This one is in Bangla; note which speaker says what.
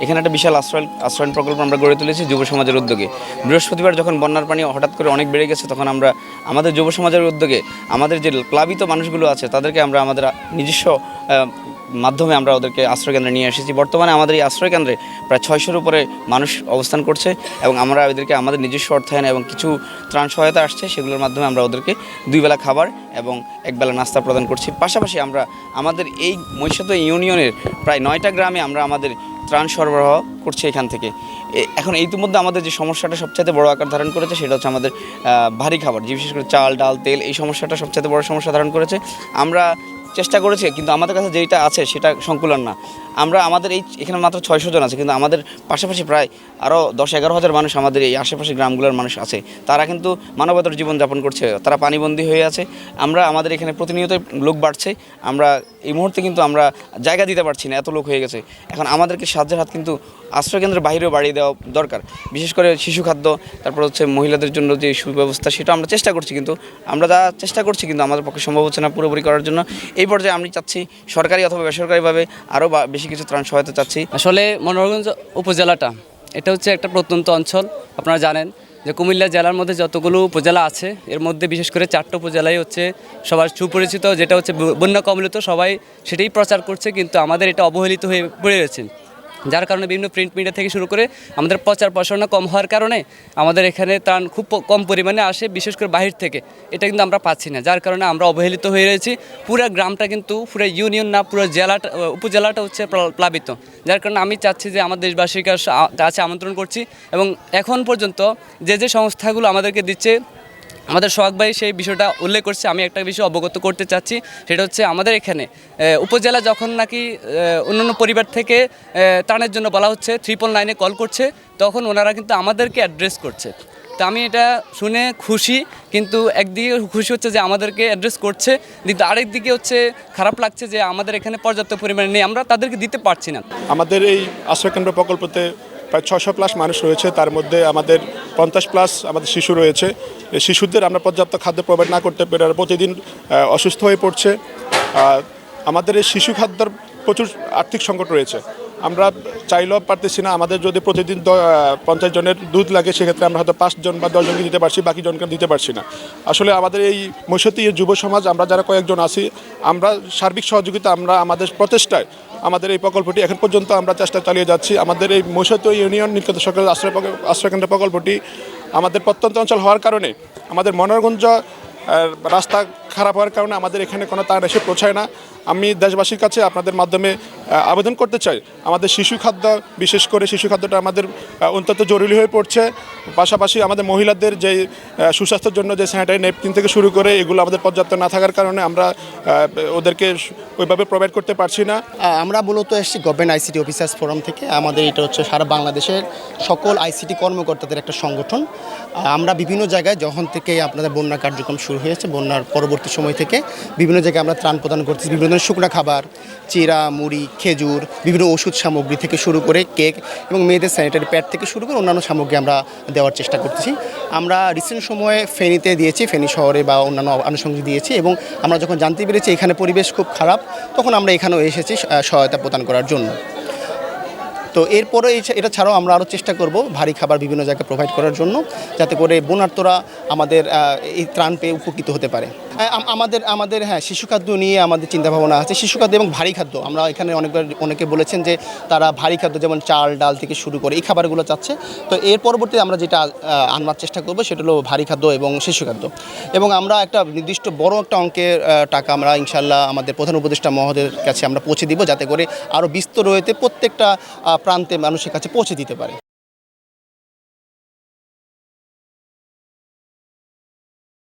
Speaker 1: এখানে একটা বিশাল আশ্রয়ণ প্রকল্প আমরা গড়ে তুলেছি যুব সমাজের উদ্যোগে। বৃহস্পতিবার যখন বন্যার পানি হঠাৎ করে অনেক বেড়ে গেছে, তখন আমরা আমাদের যুব সমাজের উদ্যোগে আমাদের যে প্লাবিত মানুষগুলো আছে তাদেরকে আমরা আমাদের নিজস্ব মাধ্যমে আমরা ওদেরকে আশ্রয়কেন্দ্রে নিয়ে এসেছি। বর্তমানে আমাদের এই আশ্রয়কেন্দ্রে প্রায় 600-র উপরে মানুষ অবস্থান করছে এবং আমরা ওদেরকে আমাদের নিজস্ব অর্থায়নে এবং কিছু ত্রাণ সহায়তা আসছে, সেগুলোর মাধ্যমে আমরা ওদেরকে 2 বেলা খাবার এবং 1 বেলা নাস্তা প্রদান করছি। পাশাপাশি আমরা আমাদের এই মহিষাদহ ইউনিয়নের প্রায় 9টা গ্রামে আমরা আমাদের ত্রাণ সরবরাহ করছি এখান থেকে। এখন ইতিমধ্যে আমাদের যে সমস্যাটা সবচাইতে বড় আকার ধারণ করেছে সেটা হচ্ছে আমাদের ভারী খাবার, যে বিশেষ করে চাল, ডাল, তেল, এই সমস্যাটা সবচাইতে বড় সমস্যা ধারণ করেছে। আমরা চেষ্টা করেছি, কিন্তু আমাদের কাছে যেটা আছে সেটা সংকুলান না। আমরা আমাদের এখানে মাত্র 600 জন আছে, কিন্তু আমাদের পাশাপাশি প্রায় আরও 10-11 হাজার মানুষ আমাদের এই আশেপাশের গ্রামগুলোর মানুষ আছে। তারা কিন্তু মানবতার জীবনযাপন করছে, তারা পানিবন্দী হয়ে আছে। আমরা আমাদের এখানে প্রতিনিয়ত লোক বাড়ছে। আমরা এই মুহূর্তে কিন্তু আমরা জায়গা দিতে পারছি না, এত লোক হয়ে গেছে। এখন আমাদেরকে সাহায্যের হাত কিন্তু আশ্রয়কেন্দ্রের বাইরেও বাড়িয়ে দেওয়া দরকার, বিশেষ করে শিশু খাদ্য, তারপর হচ্ছে মহিলাদের জন্য যে সুব্যবস্থা, সেটা আমরা চেষ্টা করছি, কিন্তু আমাদের পক্ষে সম্ভব হচ্ছে না পুরোপুরি করার জন্য। এই পর্যায়ে আমি চাচ্ছি সরকারি অথবা বেসরকারিভাবে আরও বেশি কিছু ত্রাণ সহায়তা চাচ্ছি।
Speaker 2: আসলে মনোহরগঞ্জ উপজেলাটা এটা হচ্ছে একটা প্রত্যন্ত অঞ্চল। আপনারা জানেন যে কুমিল্লা জেলার মধ্যে যতগুলো উপজেলা আছে, এর মধ্যে বিশেষ করে 4টা উপজেলাই হচ্ছে সবার সুপরিচিত, যেটা হচ্ছে বন্যা কবলিত, সবাই সেটাই প্রচার করছে, কিন্তু আমাদের এটা অবহেলিত হয়ে পড়ে রয়েছে। যার কারণে বিভিন্ন প্রিন্ট মিডিয়া থেকে শুরু করে আমাদের প্রচার প্রসারণা কম হওয়ার কারণে আমাদের এখানে ত্রাণ খুব কম পরিমাণে আসে, বিশেষ করে বাহির থেকে। এটা কিন্তু আমরা পাচ্ছি না, যার কারণে আমরা অবহেলিত হয়ে রয়েছি। পুরো গ্রামটা কিন্তু, পুরো ইউনিয়ন না, পুরো জেলাটা, উপজেলাটা হচ্ছে প্লাবিত। যার কারণে আমি চাচ্ছি যে আমার দেশবাসীর কাছে আমন্ত্রণ করছি, এবং এখন পর্যন্ত যে সংস্থাগুলো আমাদেরকে দিচ্ছে, আমাদের সোহাগ ভাই সেই বিষয়টা উল্লেখ করছে। আমি একটা বিষয় অবগত করতে চাচ্ছি, সেটা হচ্ছে আমাদের এখানে উপজেলা যখন নাকি অন্যান্য পরিবার থেকে ত্রাণের জন্য বলা হচ্ছে, 999-এ কল করছে, তখন ওনারা কিন্তু আমাদেরকে অ্যাড্রেস করছে। তো আমি এটা শুনে খুশি, কিন্তু একদিকে খুশি হচ্ছে যে আমাদেরকে অ্যাড্রেস করছে, কিন্তু আরেক দিকে হচ্ছে খারাপ লাগছে যে আমাদের এখানে পর্যাপ্ত পরিমাণে নেই, আমরা তাদেরকে দিতে পারছি না।
Speaker 3: আমাদের এই আশ্রয়কেন্দ্র প্রকল্পতে প্রায় 600+ মানুষ রয়েছে, তার মধ্যে আমাদের 50+ আমাদের শিশু রয়েছে। এই শিশুদের আমরা পর্যাপ্ত খাদ্য প্রোভাইড না করতে পেরে প্রতিদিন অসুস্থ হয়ে পড়ছে। আমাদের এই শিশু খাদ্যের প্রচুর আর্থিক সংকট রয়েছে, আমরা চাইলেও পারতেছি না। আমাদের যদি প্রতিদিন 50 জনের দুধ লাগে, সেক্ষেত্রে আমরা হয়তো 5 জন বা 10 জনকে দিতে পারছি, বাকি জনকে দিতে পারছি না। আসলে আমাদের এই মহিষাদহ যুব সমাজ, আমরা যারা কয়েকজন আছি, আমরা সার্বিক সহযোগিতা, আমরা আমাদের প্রচেষ্টায় আমাদের এই প্রকল্পটি এখন পর্যন্ত আমরা চেষ্টা চালিয়ে যাচ্ছি। আমাদের এই মহিষাদহ ইউনিয়ন নীলকণ্ঠ সরকার আশ্রয়কেন্দ্র প্রকল্পটি আমাদের প্রত্যন্ত অঞ্চল হওয়ার কারণে, আমাদের মনোহরগঞ্জ রাস্তা খারাপ হওয়ার কারণে আমাদের এখানে কোনো ত্রাণ এসে পৌঁছায় না। আমি দেশবাসীর কাছে আপনাদের মাধ্যমে আবেদন করতে চাই, আমাদের শিশু খাদ্য, বিশেষ করে শিশু খাদ্যটা আমাদের অত্যন্ত জরুরি হয়ে পড়ছে। পাশাপাশি আমাদের মহিলাদের যে সুস্বাস্থ্যের জন্য যে স্যানিটারি ন্যাপকিন থেকে শুরু করে, এগুলো আমাদের পর্যাপ্ত না থাকার কারণে আমরা ওদেরকে ওইভাবে প্রোভাইড করতে পারছি না।
Speaker 4: আমরা মূলত এসেছি গভর্নমেন্ট আইসিটি অফিসার্স ফোরাম থেকে। আমাদের এটা হচ্ছে সারা বাংলাদেশের সকল আইসিটি কর্মকর্তাদের একটা সংগঠন। আমরা বিভিন্ন জায়গায় যখন থেকে আপনাদের বন্যা কার্যক্রম শুরু হয়েছে, বন্যার পরবর্তী সময় থেকে বিভিন্ন জায়গায় আমরা ত্রাণ প্রদান করতেছি। বিভিন্ন ধরনের শুকনা খাবার, চিরা, মুড়ি, খেজুর, বিভিন্ন ওষুধ সামগ্রী থেকে শুরু করে কেক এবং মেয়েদের স্যানিটারি প্যাড থেকে শুরু করে অন্যান্য সামগ্রী আমরা দেওয়ার চেষ্টা করতেছি। আমরা রিসেন্ট সময়ে ফেনীতে দিয়েছি, ফেনী শহরে বা অন্যান্য আনুষঙ্গিক দিয়েছি, এবং আমরা যখন জানতে পেরেছি এখানে পরিবেশ খুব খারাপ, তখন আমরা এখানেও এসেছি সহায়তা প্রদান করার জন্য। তো এরপরে এটা ছাড়াও আমরা আরও চেষ্টা করব ভারী খাবার বিভিন্ন জায়গায় প্রোভাইড করার জন্য, যাতে করে বন্যার্তরা আমাদের এই ত্রাণ পেয়ে উপকৃত হতে পারে। আমাদের শিশু খাদ্য নিয়ে আমাদের চিন্তাভাবনা আছে। শিশু খাদ্য এবং ভারী খাদ্য, আমরা এখানে অনেকে বলেছেন যে তারা ভারী খাদ্য যেমন চাল, ডাল থেকে শুরু করে এই খাবারগুলো চাচ্ছে। তো এর পরবর্তীতে আমরা যেটা আনবার চেষ্টা করব সেটা হলো ভারী খাদ্য এবং শিশু খাদ্য, এবং আমরা একটা নির্দিষ্ট বড় একটা অঙ্কের টাকা আমরা ইনশাল্লাহ আমাদের প্রধান উপদেষ্টা মহোদয়ের কাছে আমরা পৌঁছে দিব, যাতে করে আরও বিস্তর হতে প্রত্যেকটা প্রান্তে মানুষের কাছে পৌঁছে দিতে পারে।